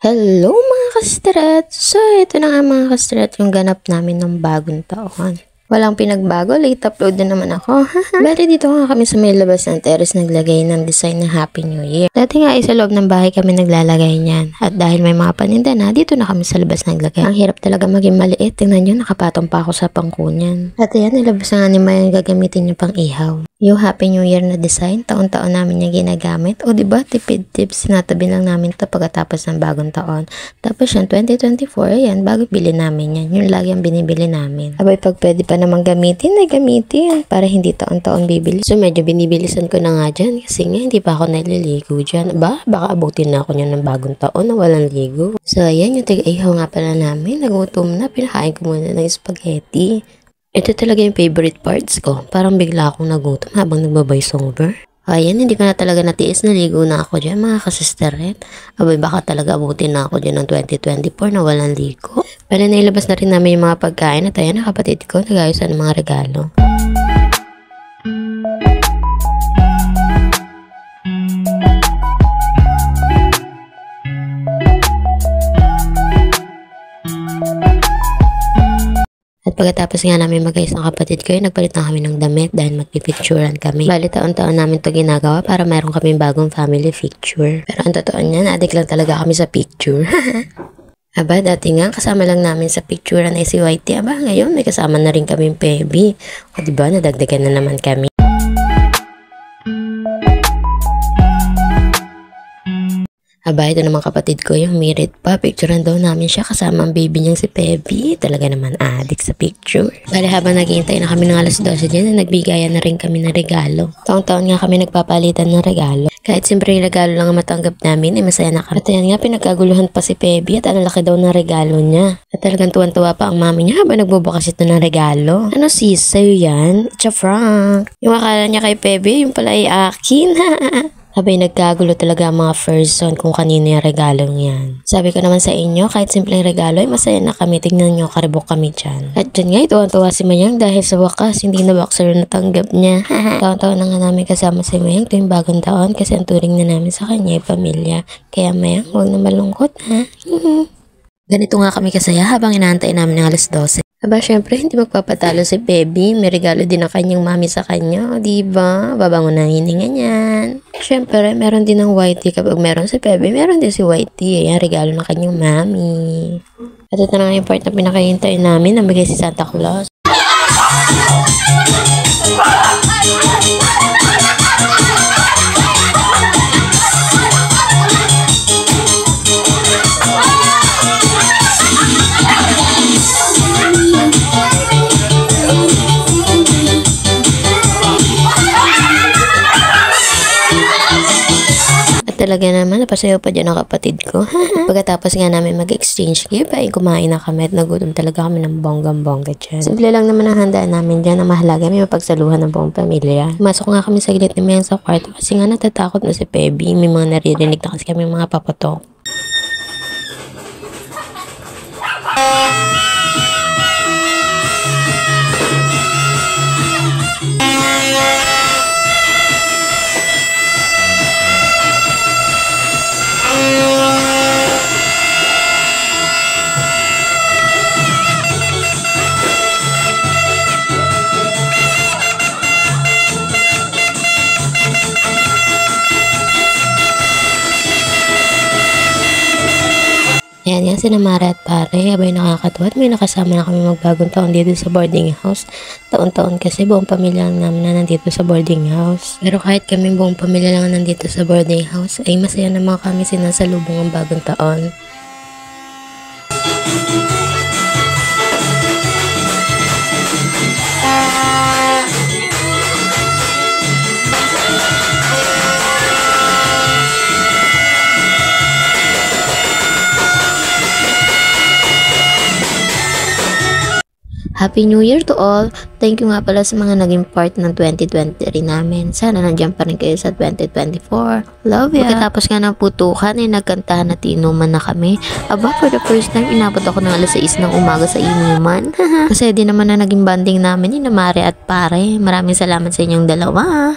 Hello mga kastrat! So ito na nga mga kastrat yung ganap namin ng bagong taon. Walang pinagbago, late upload na naman ako. Bali dito nga kami sa may labas ng terrace naglagay ng design na Happy New Year. Dati nga ay sa loob ng bahay kami naglalagay niyan. At dahil may mga paninda na, dito na kami sa labas naglagay. Ang hirap talaga maging maliit. Tingnan nyo, nakapatong pa ako sa pangkunyan. At ayan, nilabas na nga ni Maya gagamitin niyo pang ihaw. Yung Happy New Year na design, taon-taon namin yung ginagamit. O diba, tipid tips, sinatabi lang namin ito pagkatapos ng bagong taon. Tapos yung 2024, ayan, bago bili namin yan. Yung lagi ang binibili namin. Abay, pag pwede pa namang gamitin, ay gamitin. Para hindi taon-taon bibili. So, medyo binibilisan ko na nga dyan. Kasi nga, hindi pa ako naliligo dyan. Baka abutin na ako nyo ng bagong taon na walang ligo. So, ayan, yung tiga-ihaw nga pala namin. Nagutom na, pinakain ko muna ng spaghetti. Ito talaga yung favorite parts ko. Parang bigla akong nagutom habang nagba-voice over. Ayan, hindi ko na talaga natiis. Naligo na ako dyan, mga kasisteret. Abay, baka talaga abutin na ako dyan ng 2024 na walang ligo. Pero nailabas na rin namin yung mga pagkain at ayan, kapatid ko, nag-ayusan ng mga regalo. At pagkatapos nga namin mag-ayos ng kapatid ko, nagpalit na kami ng damit dahil magpipicturean kami. Bali taon-taon namin to ginagawa para mayroon kami bagong family picture. Pero ang totoo niyan, adik lang talaga kami sa picture. Aba, dati nga kasama lang namin sa picturean ay si Whitey. Aba, ngayon may kasama na rin kami yung Pebi. O diba, nadagdagan na naman kami. Aba, ito naman kapatid ko, yung Mirit pa. Picturean daw namin siya kasama ang baby niyang si Pebi. Talaga naman adik sa picture. Bale, habang naghihintay na kami ng alas 12 dyan, nagbigayan na rin kami ng regalo. Taon-taon nga kami nagpapalitan ng regalo. Kahit siyempre yung regalo lang ang matanggap namin, ay masaya na kami. At ayan nga, pinagkaguluhan pa si Pebi at ang laki daw ng regalo niya. At talagang tuwan-tuwa pa ang mami niya habang nagbubukas ito ng regalo. Ano sis, sa'yo yan? It's a Frank. Yung akala niya kay Pebi, yung pala ay akin. Abay, nagkagulo talaga ang mga person kung kanino yung regalong yan. Sabi ko naman sa inyo, kahit simpleng regalo ay masaya na kami. Tingnan nyo, karibok kami dyan. At dyan nga, tuwan-tuwa si Mayang dahil sa wakas, hindi na boxer na tanggap niya. Taon-taon na nga namin kasama si Mayang tuwing bagong taon kasi ang turing na namin sa kanya ay pamilya. Kaya Mayang, huwag na malungkot ha. Ganito nga kami kasaya habang inaantay namin ng alas 12. Aba, syempre, hindi magpapatalo si Pebi. May regalo din ang kanyang mami sa kanya. O, diba? Babango na ang hininga niyan. Syempre, meron din ng Whitey. Kapag meron si Pebi, meron din si Whitey. Ayan, regalo ng kanyang mami. At ito na nga yung part na pinakahintay namin. Nabigay si Santa Claus. Talaga naman, napasayaw pa dyan ang kapatid ko. Pagkatapos nga namin mag-exchange gift, ay kumain na kami at nagutom talaga kami ng bonggang-bongga dyan. Simple lang naman ang handaan namin dyan. Ang mahalaga, may mapagsaluhan ng buong pamilya. Masok nga kami sa gilid ni Mayang sa kwarto kasi nga natatakot na si Pebi. May mga naririnig na kasi kami mga papatok. Ayan nga, sina Mara at pare, abay nakakatuwa at may nakasama na kami magbagong taon dito sa boarding house. Taon-taon kasi buong pamilya lang namin na nandito sa boarding house. Pero kahit kami buong pamilya lang nandito sa boarding house, ay masaya naman kami sinasalubong ang bagong taon. Happy New Year to all! Thank you nga pala sa mga naging part ng 2023 namin. Sana nandiyan pa rin kayo sa 2024. Love ya! Pagkatapos nga ng putukan ay nagkantahan at inuman na kami. Aba, for the first time, inabot ako ng alas 6 ng umaga sa inuman. Kasi di naman na naging banding namin ni Mare at pare. Maraming salamat sa inyong dalawa.